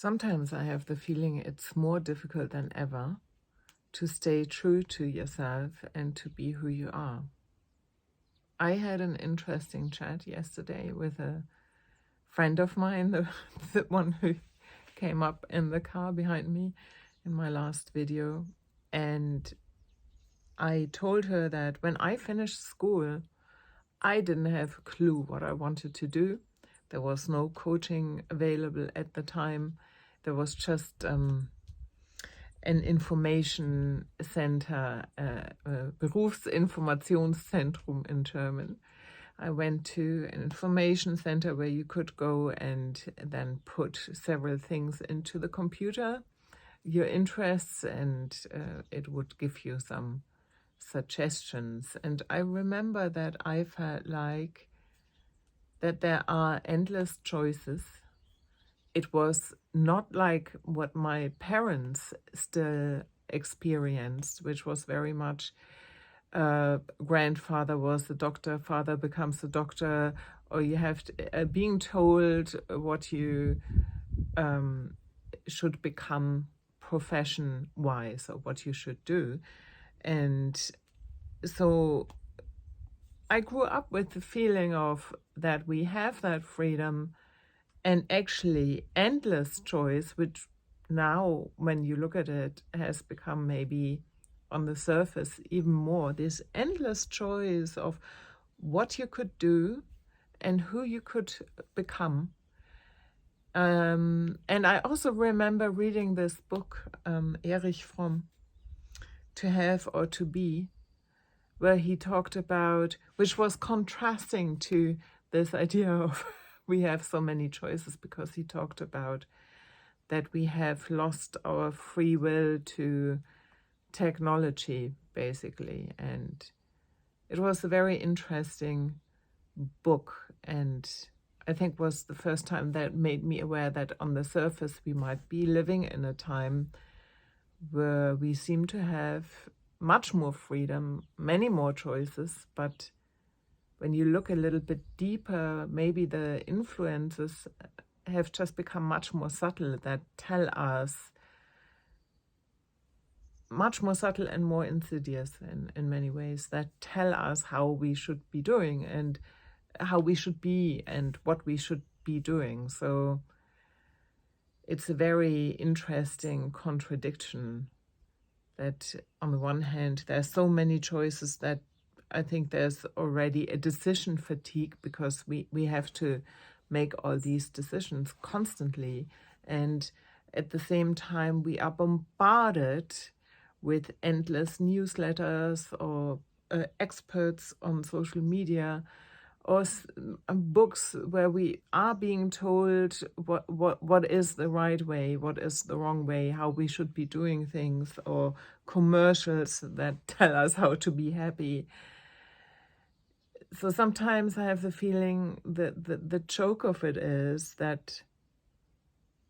Sometimes I have the feeling it's more difficult than ever to stay true to yourself and to be who you are. I had an interesting chat yesterday with a friend of mine, the one who came up in the car behind me in my last video. And I told her that when I finished school, I didn't have a clue what I wanted to do. There was no coaching available at the time. There was just an information center, Berufsinformationszentrum in German. I went to an information center where you could go and then put several things into the computer, your interests, and it would give you some suggestions. And I remember that I felt like that there are endless choices. It was not like what my parents still experienced, which was very much grandfather was a doctor, father becomes a doctor, or you have to, being told what you should become profession-wise or what you should do. And so I grew up with the feeling of that we have that freedom and actually endless choice, which now, when you look at it, has become maybe on the surface even more, this endless choice of what you could do and who you could become. And I also remember reading this book, Erich Fromm, To Have or To Be, where he talked about, which was contrasting to this idea of we have so many choices, because he talked about that we have lost our free will to technology, basically. And it was a very interesting book, and I think was the first time that made me aware that on the surface we might be living in a time where we seem to have much more freedom, many more choices, but when you look a little bit deeper, maybe the influences have just become much more subtle, that tell us, much more subtle and more insidious in many ways, that tell us how we should be doing and how we should be and what we should be doing. So it's a very interesting contradiction that on the one hand, there's so many choices that I think there's already a decision fatigue, because we have to make all these decisions constantly. And at the same time, we are bombarded with endless newsletters or experts on social media, or books where we are being told what is the right way, what is the wrong way, how we should be doing things, or commercials that tell us how to be happy. So sometimes I have the feeling that the joke of it is that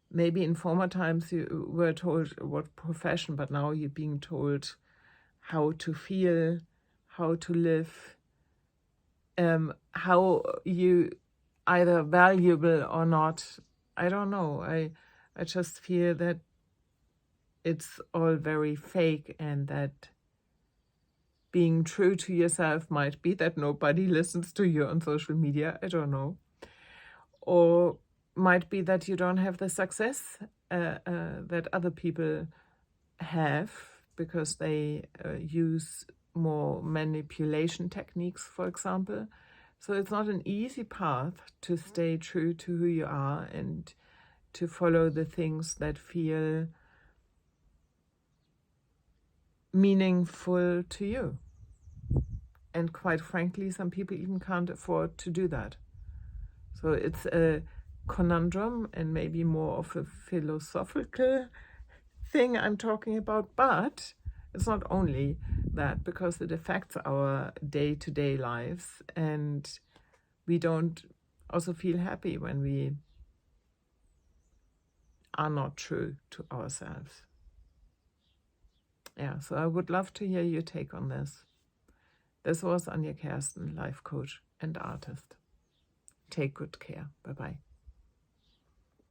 maybe in former times you were told what profession, but now you're being told how to feel, how to live, how you either valuable or not. I don't know. I just feel that it's all very fake, and that being true to yourself might be that nobody listens to you on social media, I don't know. Or might be that you don't have the success that other people have, because they use more manipulation techniques, for example. So it's not an easy path to stay true to who you are and to follow the things that feel meaningful to you. And quite frankly, some people even can't afford to do that. So it's a conundrum and maybe more of a philosophical thing I'm talking about, but it's not only that, because it affects our day-to-day lives, and we don't also feel happy when we are not true to ourselves. Yeah, so I would love to hear your take on this. This was Anja Kersten, life coach and artist. Take good care. Bye-bye.